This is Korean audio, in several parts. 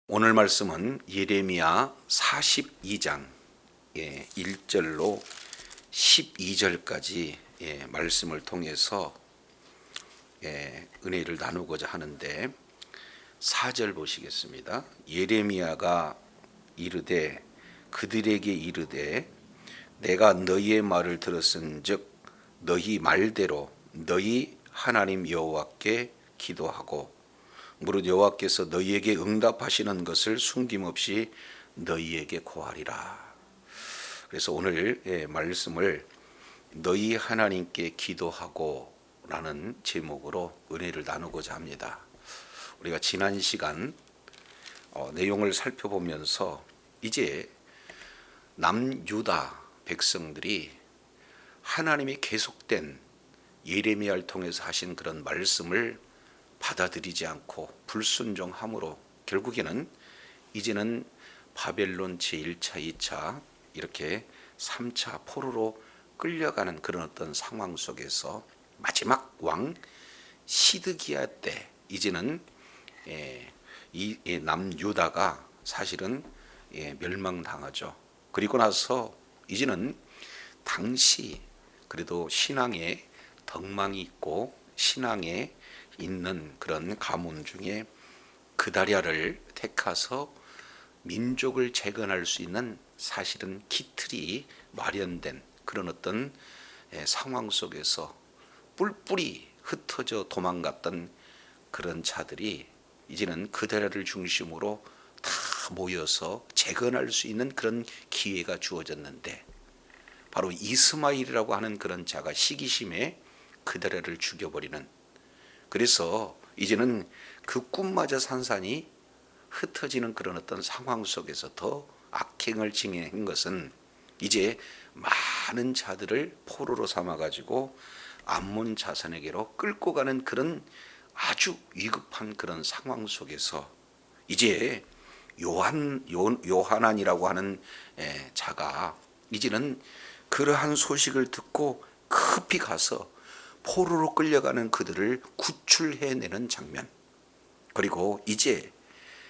오늘 말씀은 예레미야 42장 1절로 12절까지 말씀을 통해서 은혜를 나누고자 하는데, 4절 보시겠습니다. 예레미야가 이르되 그들에게 이르되 내가 너희의 말을 들었은즉 너희 말대로 너희 하나님 여호와께 기도하고 무릇 여호와께서 너희에게 응답하시는 것을 숨김없이 너희에게 고하리라. 그래서 오늘 말씀을 너희 하나님께 기도하고 라는 제목으로 은혜를 나누고자 합니다. 우리가 지난 시간 내용을 살펴보면서 이제 남유다 백성들이 하나님이 계속된 예레미야를 통해서 하신 그런 말씀을 받아들이지 않고 불순종함으로 결국에는 이제는 바벨론 제1차, 2차 이렇게 3차 포로로 끌려가는 그런 어떤 상황 속에서 마지막 왕 시드기야 때 이제는 이 남유다가 사실은 멸망당하죠. 그리고 나서 이제는 당시 그래도 신앙에 덕망이 있고 신앙에 있는 그런 가문 중에 그다랴를 택하서 민족을 재건할 수 있는 사실은 기틀이 마련된 그런 어떤 상황 속에서 뿔뿔이 흩어져 도망갔던 그런 자들이 이제는 그다랴를 중심으로 다 모여서 재건할 수 있는 그런 기회가 주어졌는데, 바로 이스마엘이라고 하는 그런 자가 시기심에 그다랴를 죽여버리는, 그래서 이제는 그 꿈마저 산산이 흩어지는 그런 어떤 상황 속에서 더 악행을 진행한 것은 이제 많은 자들을 포로로 삼아가지고 암몬 자손에게로 끌고 가는 그런 아주 위급한 그런 상황 속에서 이제 요하난이라고 하는 자가 이제는 그러한 소식을 듣고 급히 가서 포로로 끌려가는 그들을 구출해내는 장면, 그리고 이제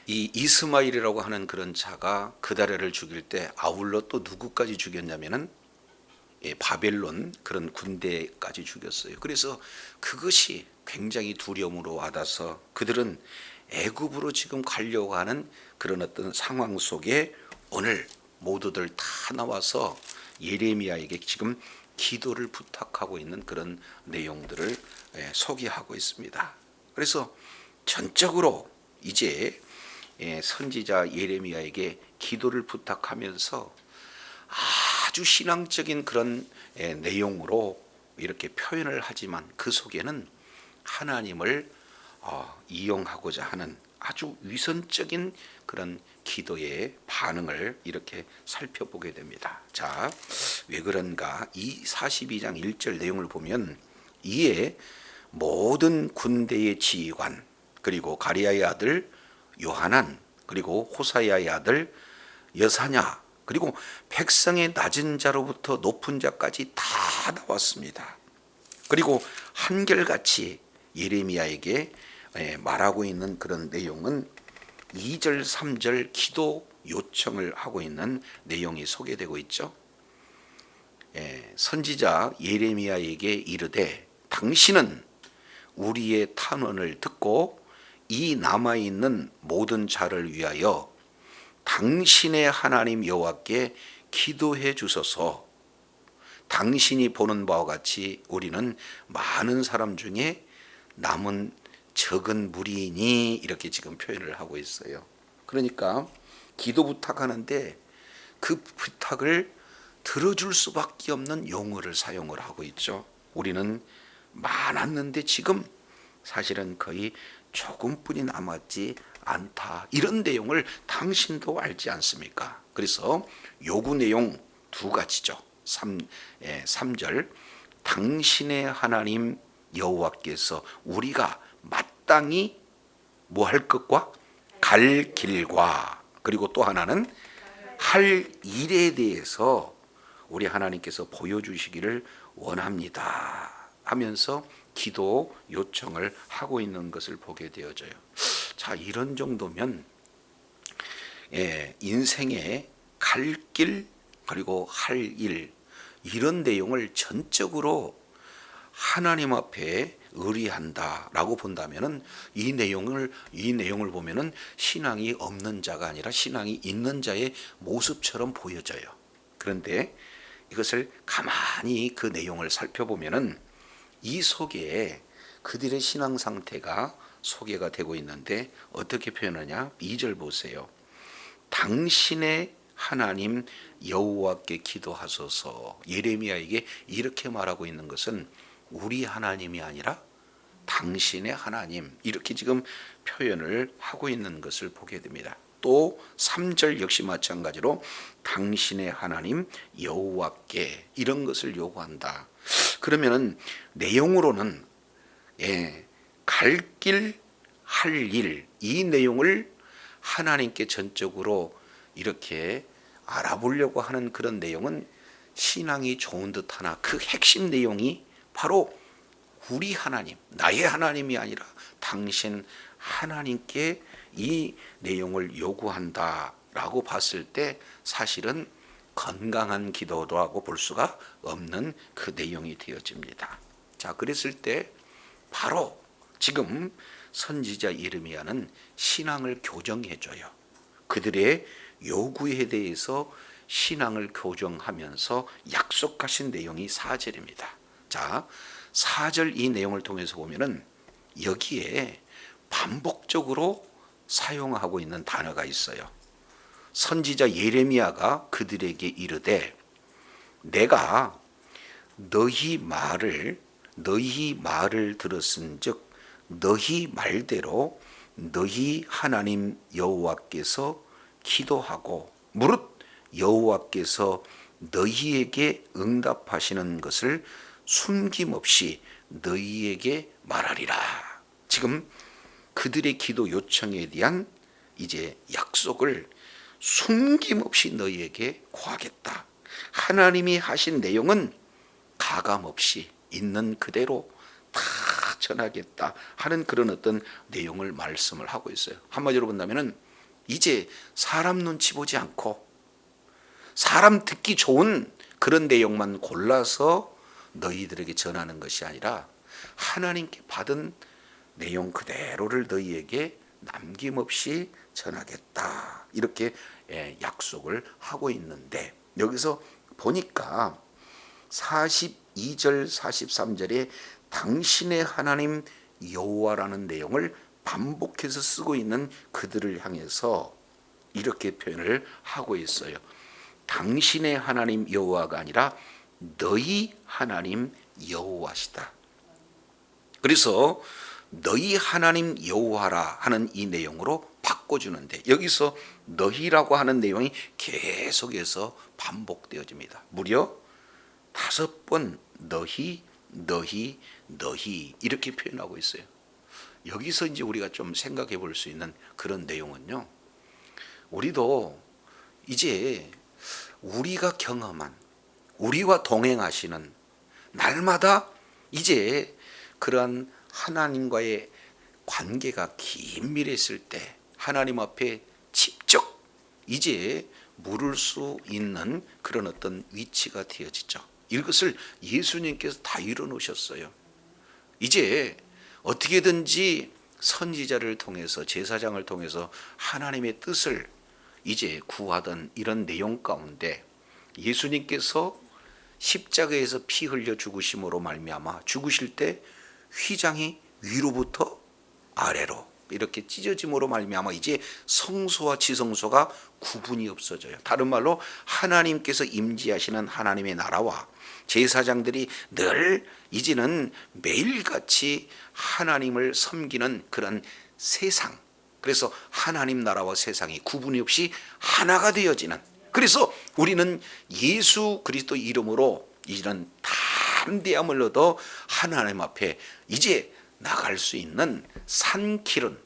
이 이스마엘이라고 하는 그런 자가 그다랴를 죽일 때 아울러 또 누구까지 죽였냐면은 바벨론 그런 군대까지 죽였어요. 그래서 그것이 굉장히 두려움으로 와닿아서 그들은 애굽으로 지금 가려고 하는 그런 어떤 상황 속에 오늘 모두들 다 나와서 예레미야에게 지금 기도를 부탁하고 있는 그런 내용들을 소개하고 있습니다. 그래서 전적으로 이제 선지자 예레미야에게 기도를 부탁하면서 아주 신앙적인 그런 내용으로 이렇게 표현을 하지만 그 속에는 하나님을 이용하고자 하는 아주 위선적인 그런 기도의 반응을 이렇게 살펴보게 됩니다. 자, 왜 그런가? 이 42장 1절 내용을 보면 이에 모든 군대의 지휘관, 그리고 가리야의 아들 요하난, 그리고 호사야의 아들 여사냐, 그리고 백성의 낮은 자로부터 높은 자까지 다 나왔습니다. 그리고 한결같이 예레미야에게 말하고 있는 그런 내용은 2절, 3절 기도 요청을 하고 있는 내용이 소개되고 있죠. 선지자 예레미야에게 이르되 당신은 우리의 탄원을 듣고 이 남아있는 모든 자를 위하여 당신의 하나님 여호와께 기도해 주소서. 당신이 보는 바와 같이 우리는 많은 사람 중에 남은 적은 무리이니, 이렇게 지금 표현을 하고 있어요. 그러니까 기도 부탁하는데 그 부탁을 들어줄 수밖에 없는 용어를 사용을 하고 있죠. 우리는 많았는데 지금 사실은 거의 조금뿐이 남았지 않다, 이런 내용을 당신도 알지 않습니까? 그래서 요구 내용 두 가지죠. 3절 당신의 하나님 여호와께서 우리가 마땅히 뭐 할 것과 갈 길과, 그리고 또 하나는 할 일에 대해서 우리 하나님께서 보여주시기를 원합니다 하면서 기도 요청을 하고 있는 것을 보게 되어져요. 자, 이런 정도면 인생의 갈 길 그리고 할 일, 이런 내용을 전적으로 하나님 앞에 의리한다라고 본다면은 이 내용을 보면은 신앙이 없는 자가 아니라 신앙이 있는 자의 모습처럼 보여져요. 그런데 이것을 가만히 그 내용을 살펴보면은 이 속에 그들의 신앙 상태가 소개가 되고 있는데 어떻게 표현하냐? 2절 보세요. 당신의 하나님 여호와께 기도하소서. 예레미야에게 이렇게 말하고 있는 것은 우리 하나님이 아니라 당신의 하나님, 이렇게 지금 표현을 하고 있는 것을 보게 됩니다. 또 3절 역시 마찬가지로 당신의 하나님 여호와께, 이런 것을 요구한다. 그러면은 내용으로는 갈 길, 할 일, 이 내용을 하나님께 전적으로 이렇게 알아보려고 하는 그런 내용은 신앙이 좋은 듯하나 그 핵심 내용이 바로 우리 하나님, 나의 하나님이 아니라 당신 하나님께 이 내용을 요구한다라고 봤을 때 사실은 건강한 기도라고 볼 수가 없는 그 내용이 되어집니다. 자, 그랬을 때 바로 지금 선지자 예레미야는 신앙을 교정해줘요. 그들의 요구에 대해서 신앙을 교정하면서 약속하신 내용이 4절입니다. 자, 4절 이 내용을 통해서 보면은 여기에 반복적으로 사용하고 있는 단어가 있어요. 선지자 예레미야가 그들에게 이르되 내가 너희 말을 들었은즉 너희 말대로 너희 하나님 여호와께서 기도하고 무릇 여호와께서 너희에게 응답하시는 것을 숨김없이 너희에게 말하리라. 지금 그들의 기도 요청에 대한 이제 약속을 숨김없이 너희에게 구하겠다. 하나님이 하신 내용은 가감없이 있는 그대로 다 전하겠다 하는 그런 어떤 내용을 말씀을 하고 있어요. 한마디로 본다면은 이제 사람 눈치 보지 않고 사람 듣기 좋은 그런 내용만 골라서 너희들에게 전하는 것이 아니라 하나님께 받은 내용 그대로를 너희에게 남김없이 전하겠다, 이렇게 약속을 하고 있는데 여기서 보니까 42절 43절에 당신의 하나님 여호와라는 내용을 반복해서 쓰고 있는 그들을 향해서 이렇게 표현을 하고 있어요. 당신의 하나님 여호와가 아니라 너희 하나님 여호와시다. 그래서 너희 하나님 여호와라 하는 이 내용으로 바꿔주는데 여기서 너희라고 하는 내용이 계속해서 반복되어집니다. 무려 5번 너희 이렇게 표현하고 있어요. 여기서 이제 우리가 좀 생각해 볼 수 있는 그런 내용은요, 우리도 이제 우리가 경험한, 우리와 동행하시는 날마다 이제 그러한 하나님과의 관계가 긴밀했을 때 하나님 앞에 직접 이제 물을 수 있는 그런 어떤 위치가 되어지죠. 이것을 예수님께서 다 이뤄놓으셨어요. 이제 어떻게든지 선지자를 통해서, 제사장을 통해서 하나님의 뜻을 이제 구하던 이런 내용 가운데 예수님께서 십자가에서 피 흘려 죽으심으로 말미암아 죽으실 때 휘장이 위로부터 아래로 이렇게 찢어짐으로 말미암아 이제 성소와 지성소가 구분이 없어져요. 다른 말로 하나님께서 임재하시는 하나님의 나라와 제사장들이 늘 이제는 매일같이 하나님을 섬기는 그런 세상, 그래서 하나님 나라와 세상이 구분이 없이 하나가 되어지는, 그래서 우리는 예수 그리스도 이름으로 이런 담대함을 얻어 하나님 앞에 이제 나갈 수 있는 산길은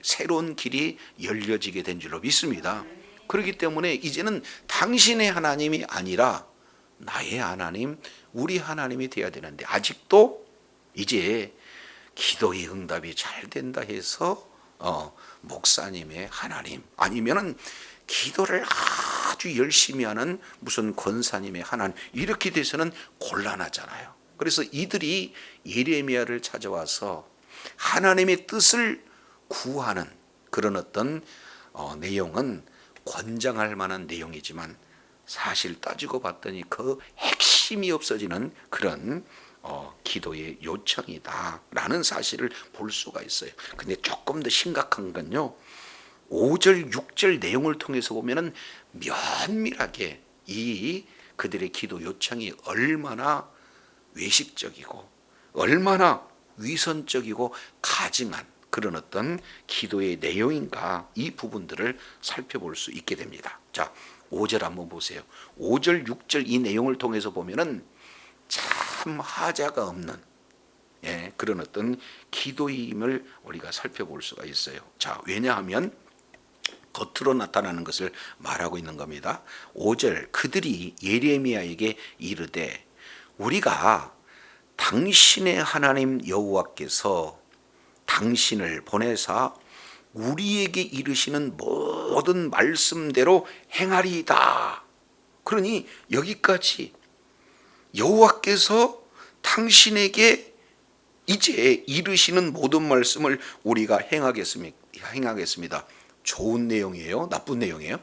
새로운 길이 열려지게 된 줄로 믿습니다. 그렇기 때문에 이제는 당신의 하나님이 아니라 나의 하나님, 우리 하나님이 되어야 되는데 아직도 이제 기도의 응답이 잘 된다 해서 목사님의 하나님, 아니면은 기도를 아주 열심히 하는 무슨 권사님의 하나님, 이렇게 돼서는 곤란하잖아요. 그래서 이들이 예레미야를 찾아와서 하나님의 뜻을 구하는 그런 어떤 내용은 권장할 만한 내용이지만, 사실 따지고 봤더니 그 핵심이 없어지는 그런 기도의 요청이다라는 사실을 볼 수가 있어요. 근데 조금 더 심각한 건요, 5절 6절 내용을 통해서 보면은 면밀하게 이 그들의 기도 요청이 얼마나 외식적이고 얼마나 위선적이고 가증한 그런 어떤 기도의 내용인가, 이 부분들을 살펴볼 수 있게 됩니다. 자, 5절 한번 보세요. 5절 6절 이 내용을 통해서 보면은 참 하자가 없는 그런 어떤 기도임을 우리가 살펴볼 수가 있어요. 자, 왜냐하면 겉으로 나타나는 것을 말하고 있는 겁니다. 5절, 그들이 예레미야에게 이르되 우리가 당신의 하나님 여호와께서 당신을 보내사 우리에게 이르시는 모든 말씀대로 행하리이다. 그러니 여기까지 여호와께서 당신에게 이제 이르시는 모든 말씀을 우리가 행하겠습니다. 좋은 내용이에요? 나쁜 내용이에요?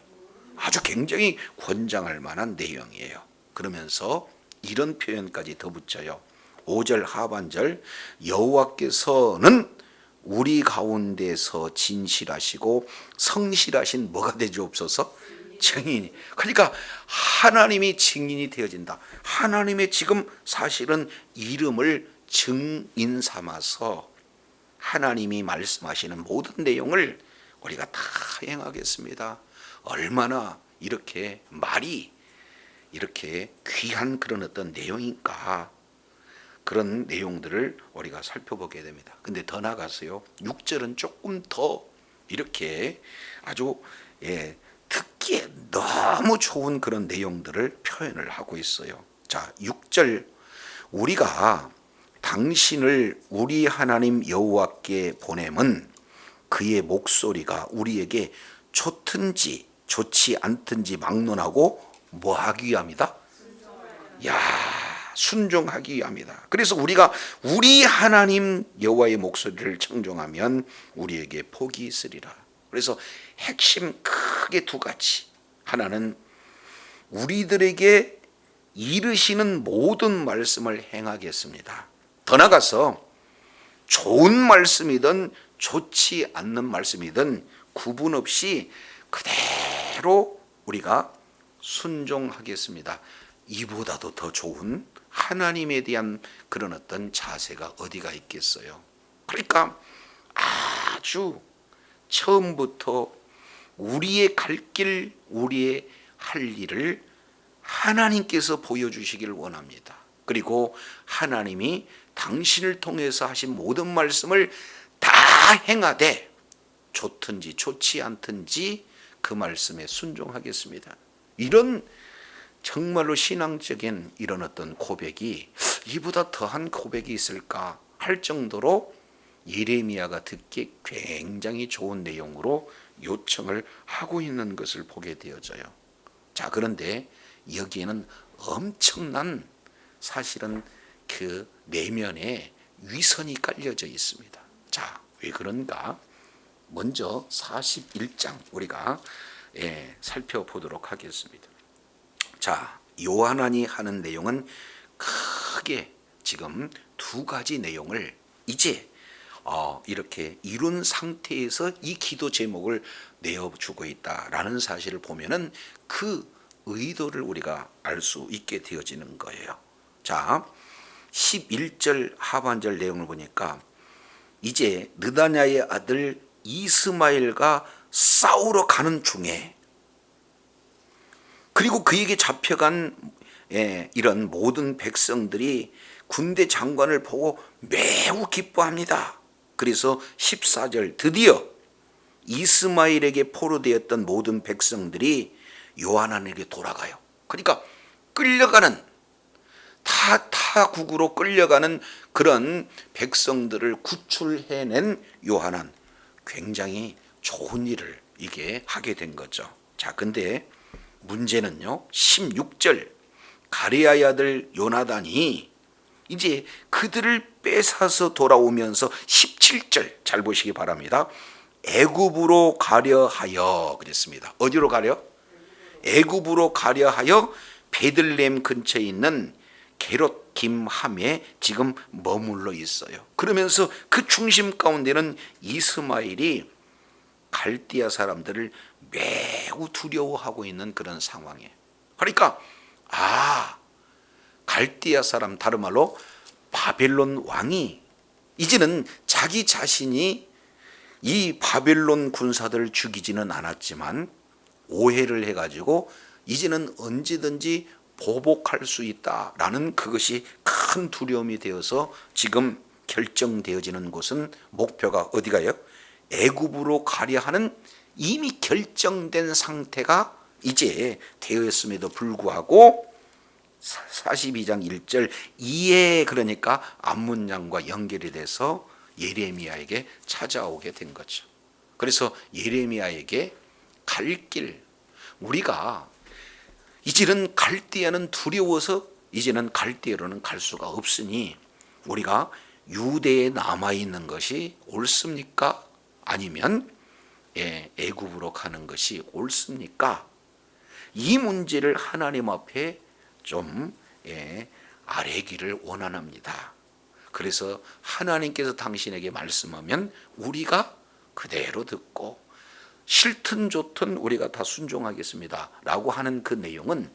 아주 굉장히 권장할 만한 내용이에요. 그러면서 이런 표현까지 덧붙여요. 5절 하반절, 여호와께서는 우리 가운데서 진실하시고 성실하신 뭐가 되주옵소서? 증인이. 그러니까 하나님이 증인이 되어진다. 하나님의 지금 사실은 이름을 증인 삼아서 하나님이 말씀하시는 모든 내용을 우리가 다 행하겠습니다. 얼마나 이렇게 말이 이렇게 귀한 그런 어떤 내용인가, 그런 내용들을 우리가 살펴보게 됩니다. 근데 더 나아가서요, 6절은 조금 더 이렇게 아주 듣기에 너무 좋은 그런 내용들을 표현을 하고 있어요. 자, 6절, 우리가 당신을 우리 하나님 여호와께 보냄은 그의 목소리가 우리에게 좋든지 좋지 않든지 막론하고 뭐 하기 위함이다? 순종하기 위함이다. 그래서 우리가 우리 하나님 여호와의 목소리를 청종하면 우리에게 복이 있으리라. 그래서 핵심 크게 두 가지. 하나는 우리들에게 이르시는 모든 말씀을 행하겠습니다. 더 나아가서 좋은 말씀이든 좋지 않는 말씀이든 구분 없이 그대로 우리가 순종하겠습니다. 이보다도 더 좋은 하나님에 대한 그런 어떤 자세가 어디가 있겠어요. 그러니까 아주 처음부터 우리의 갈 길, 우리의 할 일을 하나님께서 보여주시기를 원합니다. 그리고 하나님이 당신을 통해서 하신 모든 말씀을 다 행하되 좋든지 좋지 않든지 그 말씀에 순종하겠습니다. 이런 정말로 신앙적인 이런 어떤 고백이, 이보다 더한 고백이 있을까 할 정도로 예레미야가 듣기에 굉장히 좋은 내용으로 요청을 하고 있는 것을 보게 되어져요. 자, 그런데 여기에는 엄청난 사실은 그 내면에 위선이 깔려져 있습니다. 자, 왜 그런가? 먼저 41장 우리가 살펴보도록 하겠습니다. 자, 요하나니 하는 내용은 크게 지금 두 가지 내용을 이제 이렇게 이룬 상태에서 이 기도 제목을 내어주고 있다라는 사실을 보면은 그 의도를 우리가 알 수 있게 되어지는 거예요. 자, 11절 하반절 내용을 보니까 이제 느다냐의 아들 이스마엘과 싸우러 가는 중에, 그리고 그에게 잡혀간 이런 모든 백성들이 군대 장관을 보고 매우 기뻐합니다. 그래서 14절, 드디어 이스마엘에게 포로되었던 모든 백성들이 요하나니에게 돌아가요. 그러니까 끌려가는, 타국으로 끌려가는 그런 백성들을 구출해낸 요하난, 굉장히 좋은 일을 이게 하게 된 거죠. 자, 근데 문제는요, 16절 가레아의 아들 요나단이 이제 그들을 뺏어서 돌아오면서 17절 잘 보시기 바랍니다. 애굽으로 가려 하여 그랬습니다. 어디로 가려? 애굽으로 가려 하여 베들레헴 근처에 있는 게롯 김함에 지금 머물러 있어요. 그러면서 그 중심 가운데는 이스마엘이 갈대아 사람들을 매우 두려워하고 있는 그런 상황이에요. 그러니까 갈대아 사람, 다른 말로 바벨론 왕이 이제는 자기 자신이 이 바벨론 군사들을 죽이지는 않았지만 오해를 해가지고 이제는 언제든지 보복할 수 있다라는 그것이 큰 두려움이 되어서 지금 결정되어지는 곳은 목표가 어디가요? 애굽으로 가려 하는 이미 결정된 상태가 이제 되었음에도 불구하고 42장 1절 이에 그러니까 앞문장과 연결이 돼서 예레미야에게 찾아오게 된 거죠. 그래서 예레미야에게 갈 길, 우리가 이제는 갈대아는 두려워서 이제는 갈대아로는 갈 수가 없으니 우리가 유대에 남아있는 것이 옳습니까? 아니면 애굽으로 가는 것이 옳습니까? 이 문제를 하나님 앞에 좀 아뢰기를 원합니다. 그래서 하나님께서 당신에게 말씀하면 우리가 그대로 듣고 싫든 좋든 우리가 다 순종하겠습니다 라고 하는 그 내용은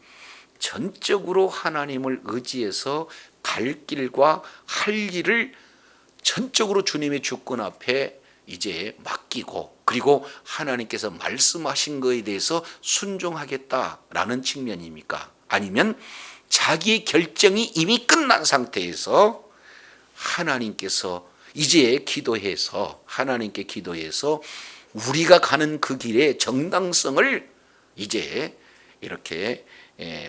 전적으로 하나님을 의지해서 갈 길과 할 일을 전적으로 주님의 주권 앞에 이제 맡기고 그리고 하나님께서 말씀하신 것에 대해서 순종하겠다라는 측면입니까? 아니면 자기의 결정이 이미 끝난 상태에서 하나님께서 이제 기도해서 하나님께 기도해서 우리가 가는 그 길의 정당성을 이제 이렇게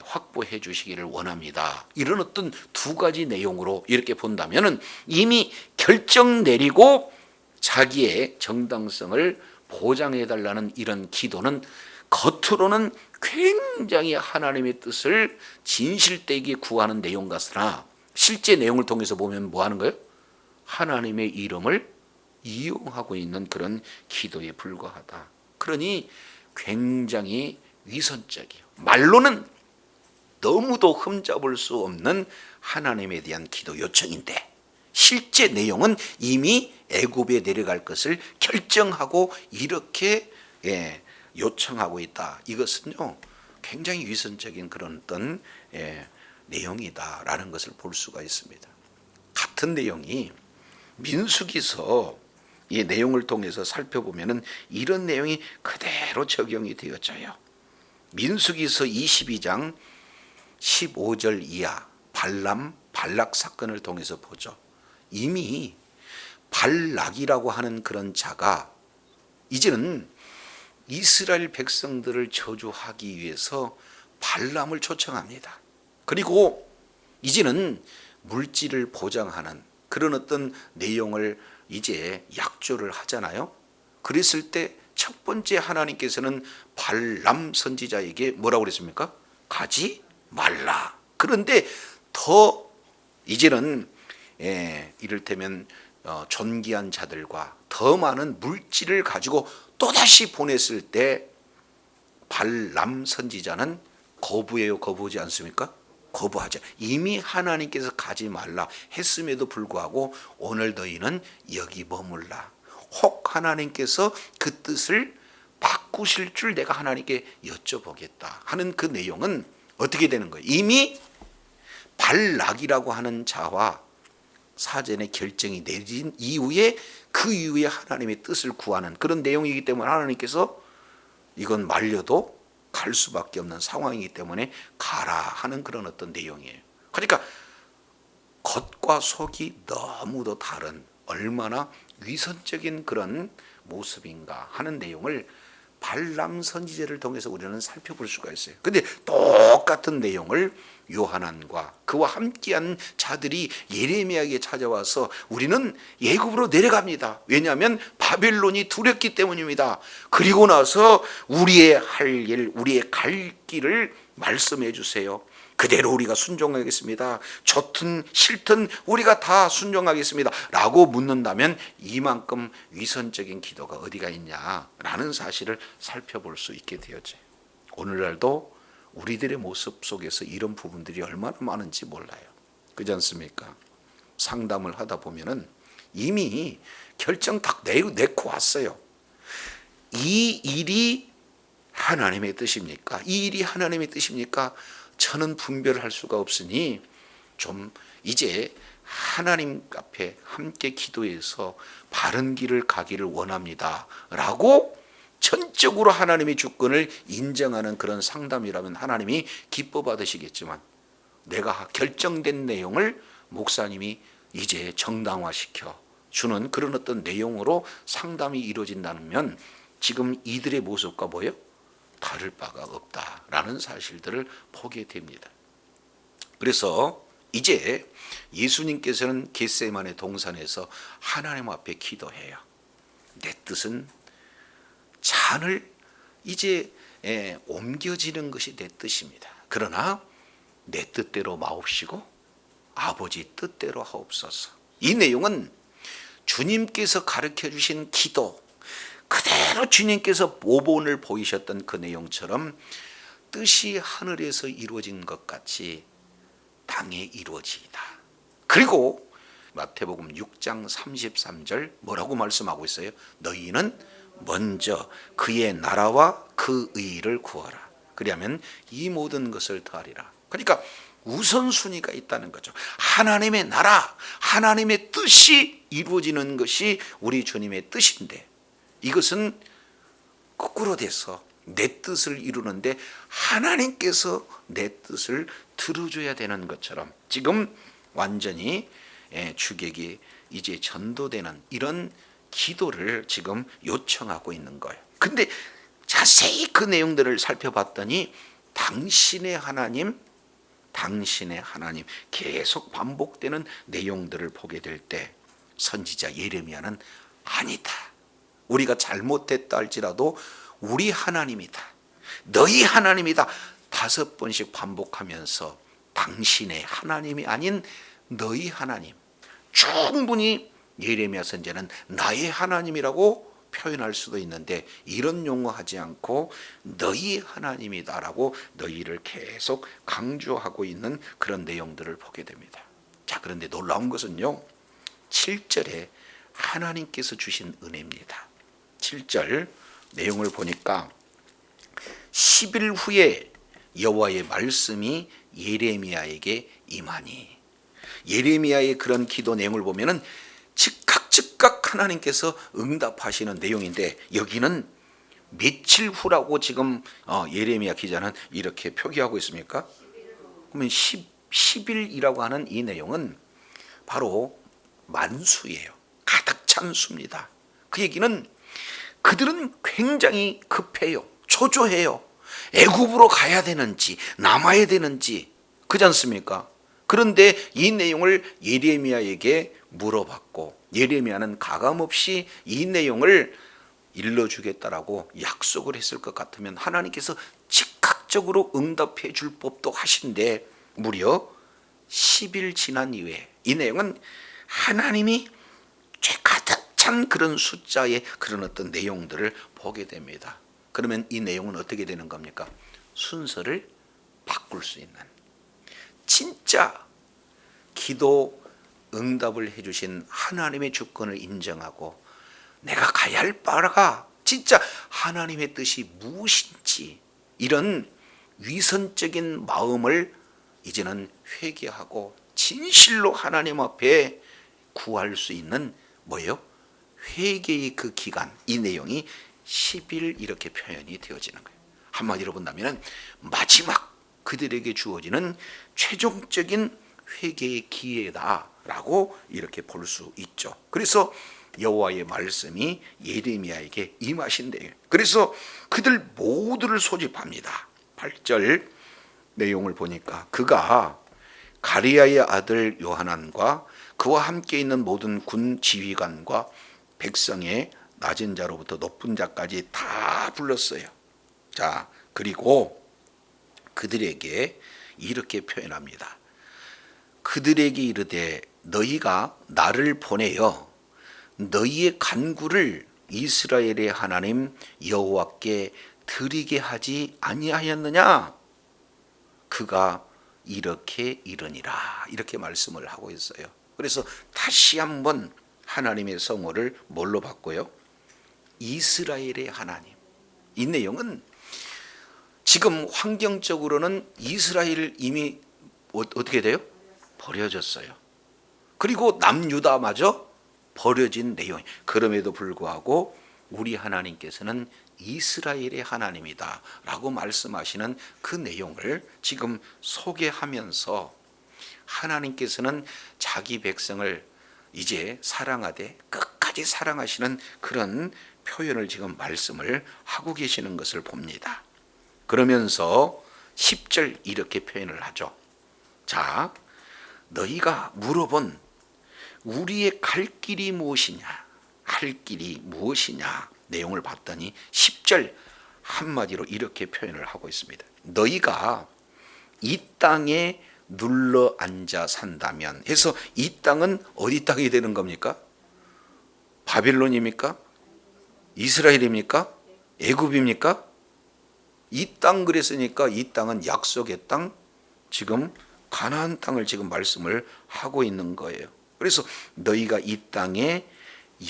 확보해 주시기를 원합니다. 이런 어떤 두 가지 내용으로 이렇게 본다면은 이미 결정 내리고 자기의 정당성을 보장해 달라는 이런 기도는 겉으로는 굉장히 하나님의 뜻을 진실되게 구하는 내용 같으나 실제 내용을 통해서 보면 뭐 하는 거예요? 하나님의 이름을 이용하고 있는 그런 기도에 불과하다. 그러니 굉장히 위선적이에요. 말로는 너무도 흠잡을 수 없는 하나님에 대한 기도 요청인데 실제 내용은 이미 애굽에 내려갈 것을 결정하고 이렇게 요청하고 있다. 이것은요 굉장히 위선적인 그런 어떤 내용이다라는 것을 볼 수가 있습니다. 같은 내용이 민수기서 이 내용을 통해서 살펴보면은 이런 내용이 그대로 적용이 되어져요. 민수기서 22장 15절 이하 발락 사건을 통해서 보죠. 이미 발락이라고 하는 그런 자가 이제는 이스라엘 백성들을 저주하기 위해서 발람을 초청합니다. 그리고 이제는 물질을 보장하는 그런 어떤 내용을 이제 약조를 하잖아요. 그랬을 때 첫 번째 하나님께서는 발람 선지자에게 뭐라고 그랬습니까? 가지 말라. 그런데 더 이제는 이를테면 존귀한 자들과 더 많은 물질을 가지고 또다시 보냈을 때 발람 선지자는 거부해요, 거부하지 않습니까? 거부하죠. 이미 하나님께서 가지 말라 했음에도 불구하고 오늘 너희는 여기 머물라. 혹 하나님께서 그 뜻을 바꾸실 줄 내가 하나님께 여쭤보겠다 하는 그 내용은 어떻게 되는 거예요? 이미 발락이라고 하는 자와 사전에 결정이 내린 이후에 그 이후에 하나님의 뜻을 구하는 그런 내용이기 때문에 하나님께서 이건 말려도 갈 수밖에 없는 상황이기 때문에 가라 하는 그런 어떤 내용이에요. 그러니까 겉과 속이 너무도 다른 얼마나 위선적인 그런 모습인가 하는 내용을 발람 선지자를 통해서 우리는 살펴볼 수가 있어요. 근데 똑같은 내용을 요하난과 그와 함께한 자들이 예레미야에게 찾아와서 우리는 애굽으로 내려갑니다. 왜냐하면 바벨론이 두렵기 때문입니다. 그리고 나서 우리의 할 일, 우리의 갈 길을 말씀해 주세요. 그대로 우리가 순종하겠습니다. 좋든 싫든 우리가 다 순종하겠습니다 라고 묻는다면 이만큼 위선적인 기도가 어디가 있냐라는 사실을 살펴볼 수 있게 되었죠. 오늘날도 우리들의 모습 속에서 이런 부분들이 얼마나 많은지 몰라요. 그렇지 않습니까? 상담을 하다 보면은 이미 결정 딱 내고 왔어요. 이 일이 하나님의 뜻입니까? 이 일이 하나님의 뜻입니까? 저는 분별할 수가 없으니 좀 이제 하나님 앞에 함께 기도해서 바른 길을 가기를 원합니다 라고 전적으로 하나님의 주권을 인정하는 그런 상담이라면 하나님이 기뻐 받으시겠지만, 내가 결정된 내용을 목사님이 이제 정당화시켜 주는 그런 어떤 내용으로 상담이 이루어진다면 지금 이들의 모습과 뭐예요? 다를 바가 없다라는 사실들을 보게 됩니다. 그래서 이제 예수님께서는 겟세마네 동산에서 하나님 앞에 기도해요. 내 뜻은 잔을 이제 옮겨지는 것이 내 뜻입니다. 그러나 내 뜻대로 마옵시고 아버지 뜻대로 하옵소서. 이 내용은 주님께서 가르쳐 주신 기도, 그대로 주님께서 모본을 보이셨던 그 내용처럼 뜻이 하늘에서 이루어진 것 같이 땅에 이루어지이다. 그리고 마태복음 6장 33절 뭐라고 말씀하고 있어요? 너희는 먼저 그의 나라와 그 의를 구하라. 그리하면 이 모든 것을 더하리라. 그러니까 우선순위가 있다는 거죠. 하나님의 나라, 하나님의 뜻이 이루어지는 것이 우리 주님의 뜻인데, 이것은 거꾸로 돼서 내 뜻을 이루는데 하나님께서 내 뜻을 들어줘야 되는 것처럼 지금 완전히 주객이 이제 전도되는 이런 기도를 지금 요청하고 있는 거예요. 근데 자세히 그 내용들을 살펴봤더니 당신의 하나님 계속 반복되는 내용들을 보게 될 때 선지자 예레미야는 아니다, 우리가 잘못했다 할지라도 우리 하나님이다, 너희 하나님이다 5번씩 반복하면서 당신의 하나님이 아닌 너희 하나님, 충분히 예레미야 선지자는 나의 하나님이라고 표현할 수도 있는데 이런 용어하지 않고 너희 하나님이다라고 너희를 계속 강조하고 있는 그런 내용들을 보게 됩니다. 자, 그런데 놀라운 것은요, 7절에 하나님께서 주신 은혜입니다. 7절 내용을 보니까 10일 후에 여호와의 말씀이 예레미야에게 임하니, 예레미야의 그런 기도 내용을 보면은 즉각 하나님께서 응답하시는 내용인데, 여기는 며칠 후라고 지금 예레미야 기자는 이렇게 표기하고 있습니까? 그러면 10일이라고 하는 이 내용은 바로 만수예요. 가득 찬 수입니다. 그 얘기는 그들은 굉장히 급해요. 초조해요. 애굽으로 가야 되는지 남아야 되는지, 그렇지 않습니까? 그런데 이 내용을 예레미야에게 물어봤고 예레미야는 가감없이 이 내용을 일러주겠다라고 약속을 했을 것 같으면 하나님께서 즉각적으로 응답해 줄 법도 하신데, 무려 10일 지난 이후에 이 내용은 하나님이 죄 가득 찬 그런 숫자의 그런 어떤 내용들을 보게 됩니다. 그러면 이 내용은 어떻게 되는 겁니까? 순서를 바꿀 수 있는, 진짜 기도 응답을 해주신 하나님의 주권을 인정하고 내가 가야 할 바가 진짜 하나님의 뜻이 무엇인지, 이런 위선적인 마음을 이제는 회개하고 진실로 하나님 앞에 구할 수 있는 뭐예요? 회개의 그 기간, 이 내용이 10일 이렇게 표현이 되어지는 거예요. 한마디로 본다면 마지막 그들에게 주어지는 최종적인 회개의 기회다라고 이렇게 볼 수 있죠. 그래서 여호와의 말씀이 예레미야에게 임하신대요. 그래서 그들 모두를 소집합니다. 8절 내용을 보니까 그가 가리야의 아들 요하난과 그와 함께 있는 모든 군 지휘관과 백성의 낮은 자로부터 높은 자까지 다 불렀어요. 자, 그리고 그들에게 이렇게 표현합니다. 그들에게 이르되 너희가 나를 보내어 너희의 간구를 이스라엘의 하나님 여호와께 드리게 하지 아니하였느냐? 그가 이렇게 이르니라. 이렇게 말씀을 하고 있어요. 그래서 다시 한번 하나님의 성호를 뭘로 바꿔요? 이스라엘의 하나님. 이 내용은 지금 환경적으로는 이스라엘 이미 어떻게 돼요? 버려졌어요. 그리고 남유다마저 버려진 내용. 그럼에도 불구하고 우리 하나님께서는 이스라엘의 하나님이다 라고 말씀하시는 그 내용을 지금 소개하면서 하나님께서는 자기 백성을 이제 사랑하되 끝까지 사랑하시는 그런 표현을 지금 말씀을 하고 계시는 것을 봅니다. 그러면서 10절 이렇게 표현을 하죠. 자, 너희가 물어본 우리의 갈 길이 무엇이냐, 할 길이 무엇이냐 내용을 봤더니 10절 한마디로 이렇게 표현을 하고 있습니다. 너희가 이 땅에 눌러 앉아 산다면 해서 이 땅은 어디 땅이 되는 겁니까? 바빌론입니까? 이스라엘입니까? 애굽입니까? 이 땅 그랬으니까 이 땅은 약속의 땅, 지금 가나안 땅을 지금 말씀을 하고 있는 거예요. 그래서 너희가 이 땅에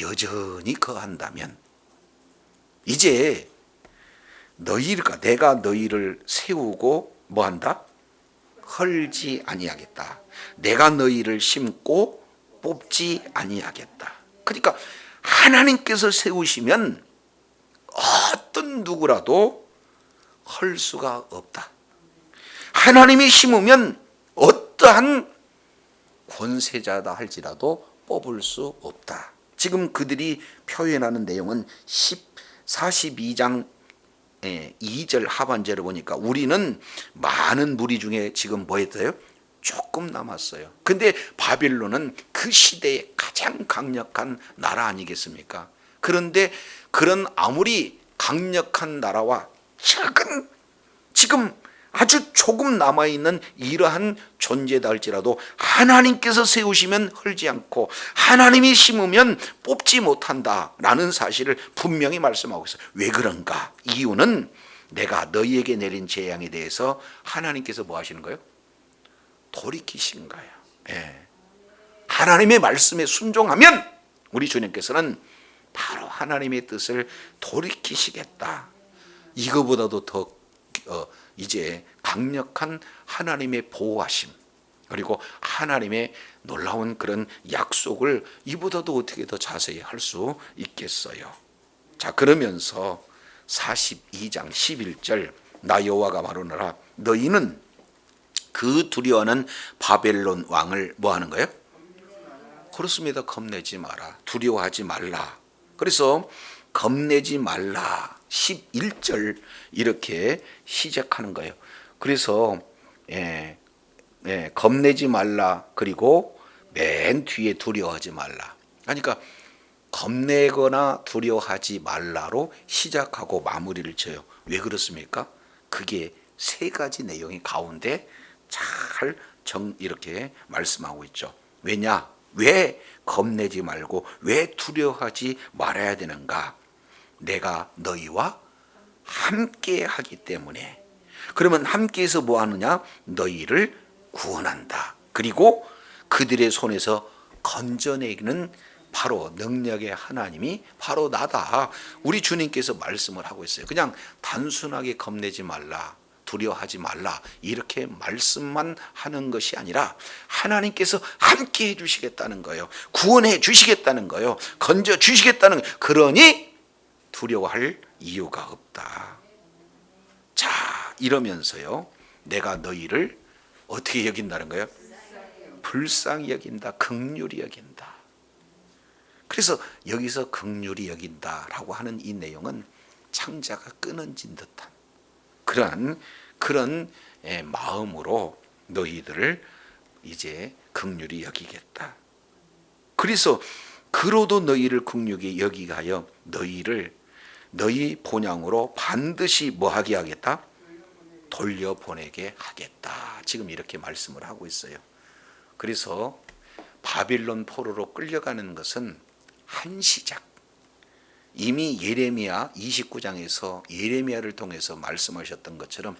여전히 거한다면 이제 내가 너희를 세우고 뭐한다? 헐지 아니하겠다. 내가 너희를 심고 뽑지 아니하겠다. 그러니까 하나님께서 세우시면 어떤 누구라도 헐 수가 없다. 하나님이 심으면 어떠한 권세자다 할지라도 뽑을 수 없다. 지금 그들이 표현하는 내용은 42장 2절 하반절을 보니까 우리는 많은 무리 중에 지금 뭐 했어요? 조금 남았어요. 근데 바빌론은 그 시대의 가장 강력한 나라 아니겠습니까? 그런데 그런 아무리 강력한 나라와 작은 지금 아주 조금 남아있는 이러한 존재다 할지라도 하나님께서 세우시면 헐지 않고 하나님이 심으면 뽑지 못한다라는 사실을 분명히 말씀하고 있어요. 왜 그런가? 이유는 내가 너희에게 내린 재앙에 대해서 하나님께서 뭐 하시는 거예요? 돌이키신 거예요. 예. 하나님의 말씀에 순종하면 우리 주님께서는 바로 하나님의 뜻을 돌이키시겠다. 이거보다도 더 이제 강력한 하나님의 보호하심 그리고 하나님의 놀라운 그런 약속을 이보다도 어떻게 더 자세히 할 수 있겠어요. 자, 그러면서 42장 11절 나 여호와가 말하노라 너희는 그 두려워하는 바벨론 왕을 뭐 하는 거예요? 그렇습니다. 겁내지 마라. 두려워하지 말라. 그래서 겁내지 말라 11절 이렇게 시작하는 거예요. 그래서 겁내지 말라 그리고 맨 뒤에 두려워하지 말라. 그러니까 겁내거나 두려워하지 말라로 시작하고 마무리를 쳐요. 왜 그렇습니까? 그게 세 가지 내용이 가운데 잘 이렇게 말씀하고 있죠. 왜냐? 왜 겁내지 말고 왜 두려워하지 말아야 되는가? 내가 너희와 함께 하기 때문에. 그러면 함께해서 뭐 하느냐? 너희를 구원한다. 그리고 그들의 손에서 건져내기는 바로 능력의 하나님이 바로 나다. 우리 주님께서 말씀을 하고 있어요. 그냥 단순하게 겁내지 말라, 두려워하지 말라 이렇게 말씀만 하는 것이 아니라 하나님께서 함께 해주시겠다는 거예요. 구원해 주시겠다는 거예요. 건져 주시겠다는 거예요. 그러니 두려워할 이유가 없다. 자, 이러면서요 내가 너희를 어떻게 여긴다는 거예요? 불쌍히 여긴다. 긍휼히 여긴다. 그래서 여기서 긍휼히 여긴다라고 하는 이 내용은 창자가 끊어진 듯한 그런 마음으로 너희들을 이제 긍휼히 여기겠다. 그래서 그로도 너희를 긍휼히 여기게 하여 너희를 너희 본향으로 반드시 뭐하게 하겠다? 돌려보내게 하겠다. 지금 이렇게 말씀을 하고 있어요. 그래서 바빌론 포로로 끌려가는 것은 한 시작. 이미 예레미야 29장에서 예레미야를 통해서 말씀하셨던 것처럼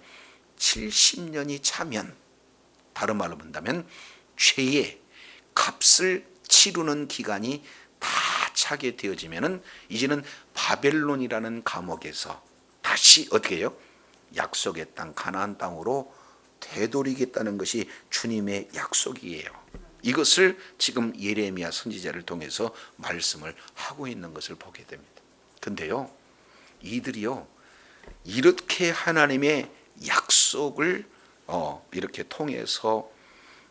70년이 차면, 다른 말로 본다면 죄의 값을 치르는 기간이 다 차게 되어지면은 이제는 바벨론이라는 감옥에서 다시 어떻게 해요? 약속의 땅 가나안 땅으로 되돌이겠다는 것이 주님의 약속이에요. 이것을 지금 예레미야 선지자를 통해서 말씀을 하고 있는 것을 보게 됩니다. 근데요, 이들이요 이렇게 하나님의 약속을 이렇게 통해서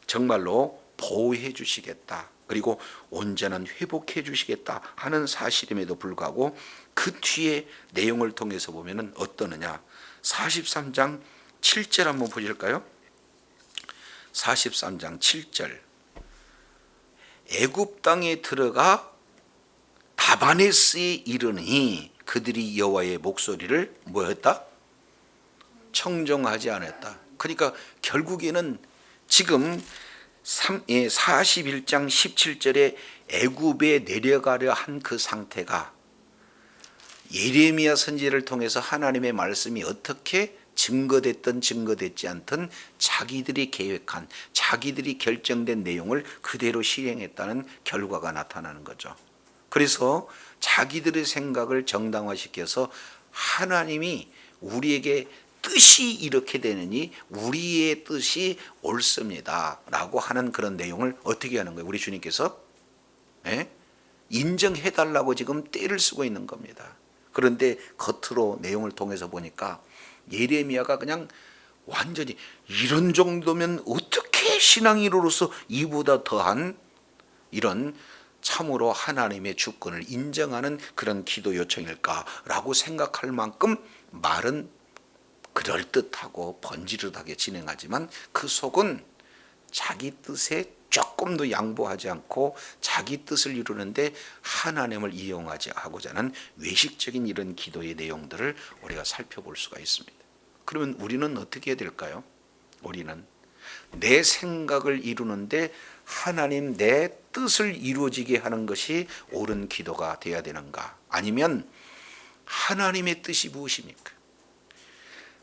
정말로 보호해 주시겠다, 그리고 온전한 회복해 주시겠다 하는 사실임에도 불구하고 그 뒤에 내용을 통해서 보면은 어떠느냐. 43장 7절 한번 보실까요? 43장 7절. 애굽 땅에 들어가 다바네스에 이르니 그들이 여호와의 목소리를 뭐했다? 청종하지 않았다. 그러니까 결국에는 지금 41장 17절에 애굽에 내려가려 한 그 상태가 예레미야 선지자를 통해서 하나님의 말씀이 어떻게 증거됐든 증거됐지 않든 자기들이 계획한, 자기들이 결정된 내용을 그대로 실행했다는 결과가 나타나는 거죠. 그래서 자기들의 생각을 정당화시켜서 하나님이 우리에게 뜻이 이렇게 되느니 우리의 뜻이 옳습니다 라고 하는 그런 내용을 어떻게 하는 거예요? 우리 주님께서 인정해달라고 지금 떼를 쓰고 있는 겁니다. 그런데 겉으로 내용을 통해서 보니까 예레미야가 그냥 완전히 이런 정도면 어떻게 신앙인으로서 이보다 더한 이런 참으로 하나님의 주권을 인정하는 그런 기도 요청일까라고 생각할 만큼 말은 그럴듯하고 번지르하게 진행하지만 그 속은 자기 뜻에 조금도 양보하지 않고 자기 뜻을 이루는데 하나님을 이용하지 하고자 하는 외식적인 이런 기도의 내용들을 우리가 살펴볼 수가 있습니다. 그러면 우리는 어떻게 해야 될까요? 우리는 내 생각을 이루는데 하나님 내 뜻을 이루어지게 하는 것이 옳은 기도가 되어야 되는가? 아니면 하나님의 뜻이 무엇입니까?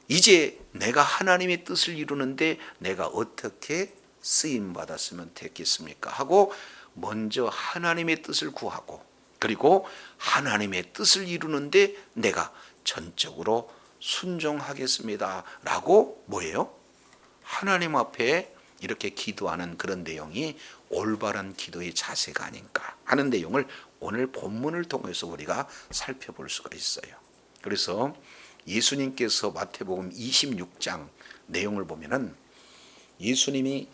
이제 내가 하나님의 뜻을 이루는데 내가 어떻게 쓰임 받았으면 됐겠습니까? 하고 먼저 하나님의 뜻을 구하고, 그리고 하나님의 뜻을 이루는데 내가 전적으로 순종하겠습니다 라고 뭐예요? 하나님 앞에 이렇게 기도하는 그런 내용이 올바른 기도의 자세가 아닌가 하는 내용을 오늘 본문을 통해서 우리가 살펴볼 수가 있어요. 그래서 예수님께서 마태복음 26장 내용을 보면은 예수님이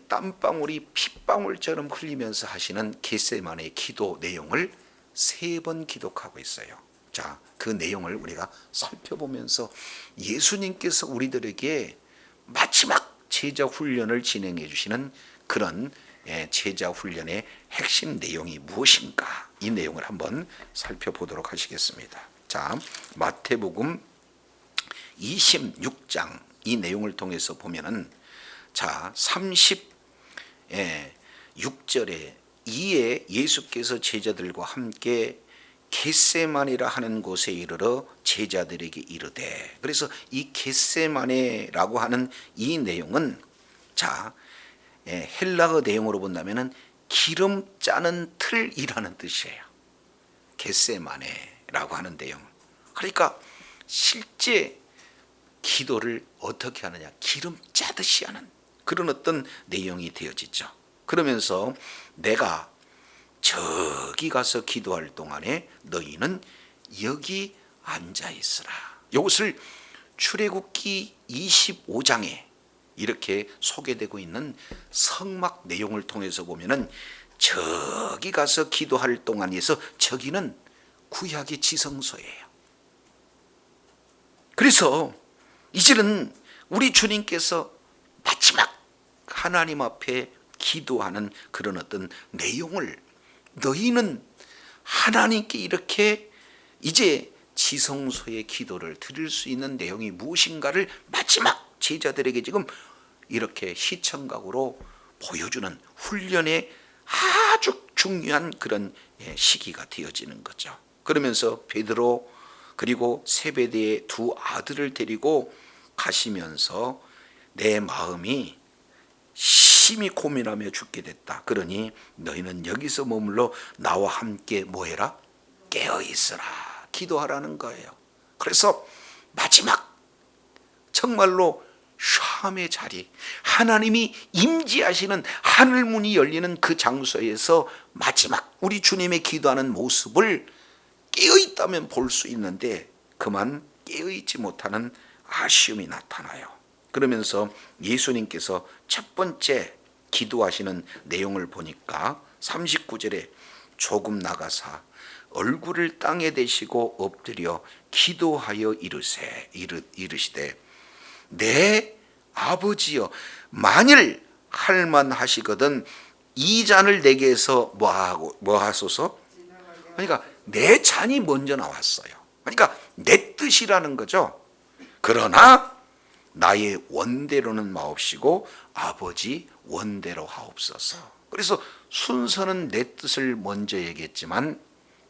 땀방울이 핏방울처럼 흘리면서 하시는 겟세마네의 기도 내용을 3번 기록하고 있어요. 자, 그 내용을 우리가 살펴보면서 예수님께서 우리들에게 마지막 제자 훈련을 진행해 주시는 그런 제자 훈련의 핵심 내용이 무엇인가, 이 내용을 한번 살펴보도록 하시겠습니다. 자, 마태복음 26장 이 내용을 통해서 보면은 자, 36절에 이에 예수께서 제자들과 함께 겟세마네라 하는 곳에 이르러 제자들에게 이르되, 그래서 이 겟세마네라고 하는 이 내용은 자, 헬라어 내용으로 본다면은 기름 짜는 틀이라는 뜻이에요. 겟세마네라고 하는 내용. 그러니까 실제 기도를 어떻게 하느냐, 기름 짜듯이 하는 그런 어떤 내용이 되어지죠. 그러면서 내가 저기 가서 기도할 동안에 너희는 여기 앉아 있으라. 이것을 출애굽기 25장에 이렇게 소개되고 있는 성막 내용을 통해서 보면은 저기 가서 기도할 동안에서 저기는 구약의 지성소예요. 그래서 이제는 우리 주님께서 마지막 하나님 앞에 기도하는 그런 어떤 내용을 너희는 하나님께 이렇게 이제 지성소의 기도를 드릴 수 있는 내용이 무엇인가를 마지막 제자들에게 지금 이렇게 시청각으로 보여주는 훈련의 아주 중요한 그런 시기가 되어지는 거죠. 그러면서 베드로 그리고 세베대의 두 아들을 데리고 가시면서 내 마음이 심히 고민하며 죽게 됐다. 그러니 너희는 여기서 머물러 나와 함께 뭐해라? 깨어있으라. 기도하라는 거예요. 그래서 마지막 정말로 샴의 자리, 하나님이 임재하시는 하늘문이 열리는 그 장소에서 마지막 우리 주님의 기도하는 모습을 깨어있다면 볼 수 있는데 그만 깨어있지 못하는 아쉬움이 나타나요. 그러면서 예수님께서 첫 번째 기도하시는 내용을 보니까 39절에 조금 나가사 얼굴을 땅에 대시고 엎드려 기도하여 이르시되 내 아버지여 만일 할만하시거든 이 잔을 내게서 뭐하소서. 그러니까 내 잔이 먼저 나왔어요. 그러니까 내 뜻이라는 거죠. 그러나 나의 원대로는 마옵시고 아버지 원대로 하옵소서. 그래서 순서는 내 뜻을 먼저 얘기했지만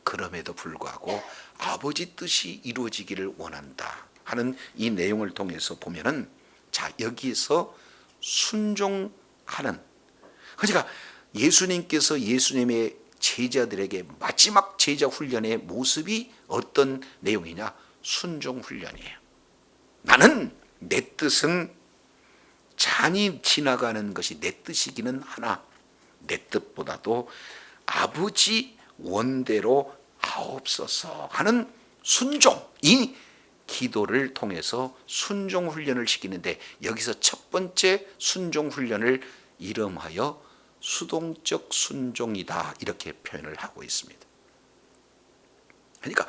그럼에도 불구하고 아버지 뜻이 이루어지기를 원한다 하는 이 내용을 통해서 보면은 자 여기서 순종하는, 그러니까 예수님께서 예수님의 제자들에게 마지막 제자 훈련의 모습이 어떤 내용이냐? 순종 훈련이에요. 나는 내 뜻은 잔이 지나가는 것이 내 뜻이기는 하나 내 뜻보다도 아버지 원대로 하옵소서 하는 순종, 이 기도를 통해서 순종 훈련을 시키는데 여기서 첫 번째 순종 훈련을 이름하여 수동적 순종이다 이렇게 표현을 하고 있습니다. 그러니까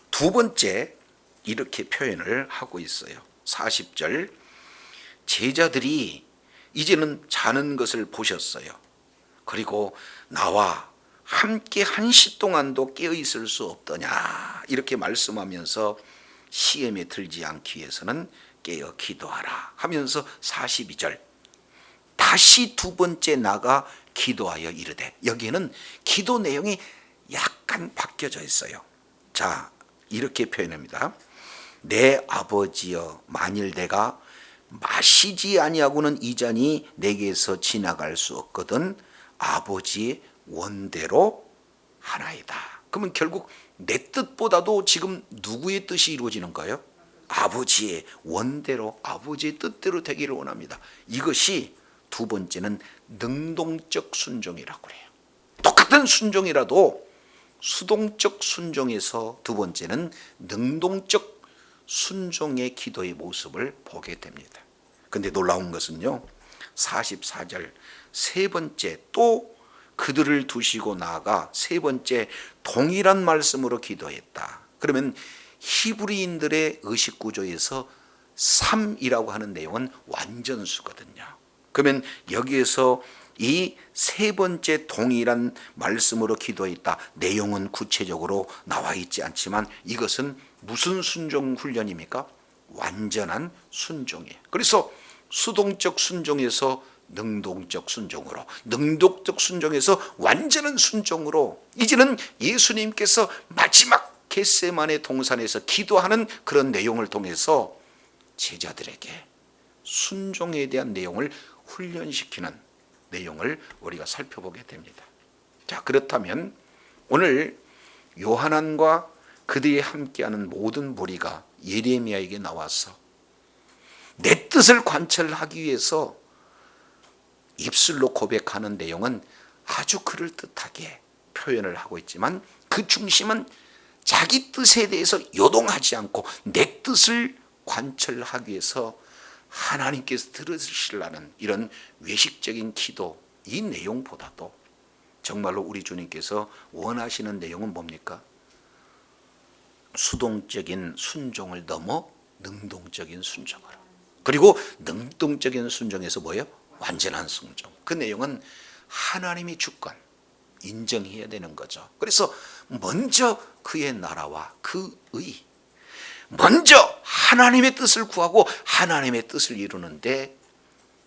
두 번째 이렇게 표현을 하고 있어요. 40절 제자들이 이제는 자는 것을 보셨어요. 그리고 나와 함께 한시 동안도 깨어 있을 수 없더냐 이렇게 말씀하면서 시험에 들지 않기 위해서는 깨어 기도하라 하면서 42절 다시 두 번째 나가 기도하여 이르되, 여기에는 기도 내용이 약간 바뀌어져 있어요. 자 이렇게 표현합니다. 내 아버지여 만일 내가 마시지 아니하고는 이 잔이 내게서 지나갈 수 없거든 아버지의 원대로 하나이다. 그러면 결국 내 뜻보다도 지금 누구의 뜻이 이루어지는 거예요? 아버지의 원대로 아버지의 뜻대로 되기를 원합니다. 이것이 두 번째는 능동적 순종이라고 해요. 똑같은 순종이라도 수동적 순종에서 두 번째는 능동적 순종의 기도의 모습을 보게 됩니다. 근데 놀라운 것은요 44절 세 번째 또 그들을 두시고 나아가 세 번째 동일한 말씀으로 기도했다. 그러면 히브리인들의 의식 구조에서 3이라고 하는 내용은 완전수거든요. 그러면 여기에서 이 세 번째 동일한 말씀으로 기도했다. 내용은 구체적으로 나와 있지 않지만 이것은 무슨 순종 훈련입니까? 완전한 순종이에요. 그래서 수동적 순종에서 능동적 순종으로, 능동적 순종에서 완전한 순종으로, 이제는 예수님께서 마지막 겟세마네 동산에서 기도하는 그런 내용을 통해서 제자들에게 순종에 대한 내용을 훈련시키는 내용을 우리가 살펴보게 됩니다. 자, 그렇다면 오늘 요하난과 그들이 함께하는 모든 무리가 예레미야에게 나와서 내 뜻을 관철하기 위해서 입술로 고백하는 내용은 아주 그럴듯하게 표현을 하고 있지만 그 중심은 자기 뜻에 대해서 요동하지 않고 내 뜻을 관철하기 위해서 하나님께서 들으시려는 이런 외식적인 기도, 이 내용보다도 정말로 우리 주님께서 원하시는 내용은 뭡니까? 수동적인 순종을 넘어 능동적인 순종으로, 그리고 능동적인 순종에서 뭐예요? 완전한 순종. 그 내용은 하나님의 주권, 인정해야 되는 거죠. 그래서 먼저 그의 나라와 그 의, 먼저 하나님의 뜻을 구하고 하나님의 뜻을 이루는데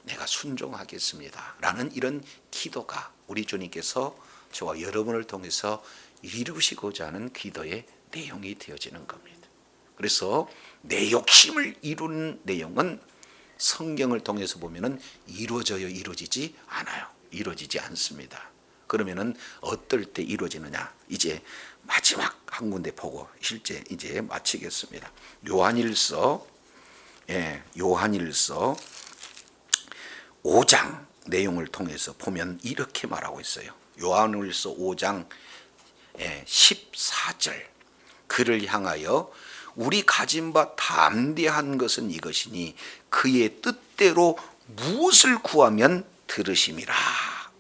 내가 순종하겠습니다 라는 이런 기도가 우리 주님께서 저와 여러분을 통해서 이루시고자 하는 기도의 내용이 되어지는 겁니다. 그래서 내 욕심을 이루는 내용은 성경을 통해서 보면은 이루어져요, 이루어지지 않아요. 이루어지지 않습니다. 그러면은 어떨 때 이루어지느냐? 이제 마지막 한 군데 보고 실제 이제 마치겠습니다. 요한일서 5장 내용을 통해서 보면 이렇게 말하고 있어요. 요한일서 5장 14절, 그를 향하여 우리 가진 바 담대한 것은 이것이니 그의 뜻대로 무엇을 구하면 들으심이라.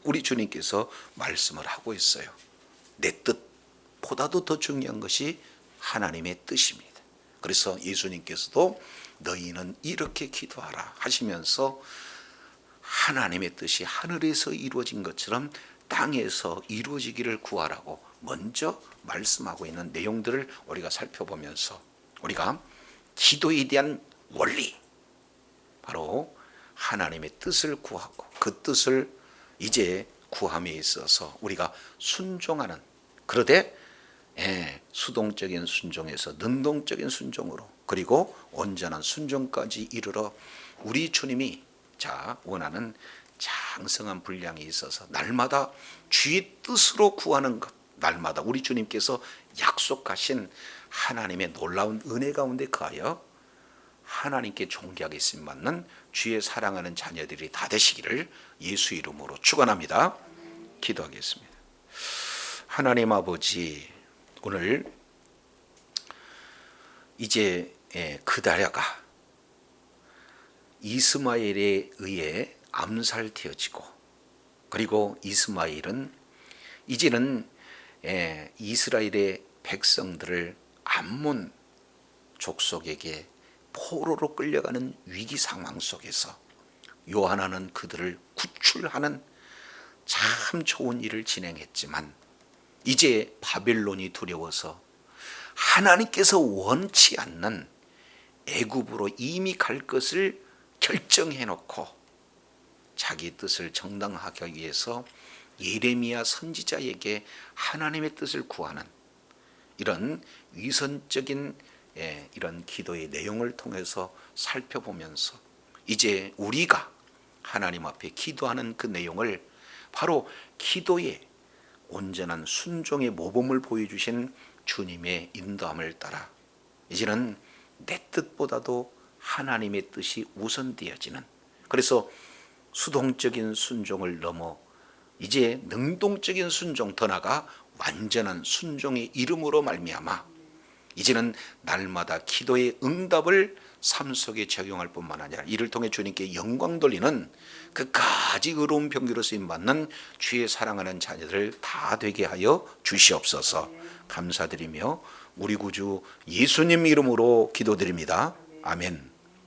우리 주님께서 말씀을 하고 있어요. 내 뜻보다도 더 중요한 것이 하나님의 뜻입니다. 그래서 예수님께서도 너희는 이렇게 기도하라 하시면서 하나님의 뜻이 하늘에서 이루어진 것처럼 땅에서 이루어지기를 구하라고 먼저 말씀하고 있는 내용들을 우리가 살펴보면서 우리가 기도에 대한 원리, 바로 하나님의 뜻을 구하고 그 뜻을 이제 구함에 있어서 우리가 순종하는, 그러되 수동적인 순종에서 능동적인 순종으로 그리고 온전한 순종까지 이르러 우리 주님이 원하는 장성한 분량이 있어서 날마다 주의 뜻으로 구하는 것, 날마다 우리 주님께서 약속하신 하나님의 놀라운 은혜 가운데 거하여 하나님께 존귀하게 쓰임받는 주의 사랑하는 자녀들이 다 되시기를 예수 이름으로 축원합니다. 기도하겠습니다. 하나님 아버지, 오늘 이제 그다랴가 이스마엘에 의해 암살되어지고, 그리고 이스마엘은 이제는 이스라엘의 백성들을 암몬 족속에게 포로로 끌려가는 위기 상황 속에서 요하나는 그들을 구출하는 참 좋은 일을 진행했지만 이제 바벨론이 두려워서 하나님께서 원치 않는 애굽으로 이미 갈 것을 결정해놓고 자기 뜻을 정당하기 위해서 예레미야 선지자에게 하나님의 뜻을 구하는 이런 위선적인 이런 기도의 내용을 통해서 살펴보면서 이제 우리가 하나님 앞에 기도하는 그 내용을 바로 기도의 온전한 순종의 모범을 보여주신 주님의 인도함을 따라 이제는 내 뜻보다도 하나님의 뜻이 우선되어지는, 그래서 수동적인 순종을 넘어 이제 능동적인 순종, 더 나아가 완전한 순종의 이름으로 말미암아 이제는 날마다 기도의 응답을 삶 속에 적용할 뿐만 아니라 이를 통해 주님께 영광 돌리는 그까지 의로운 병기로 쓰임받는 주의 사랑하는 자녀들 다 되게 하여 주시옵소서. 감사드리며 우리 구주 예수님 이름으로 기도드립니다. 아멘.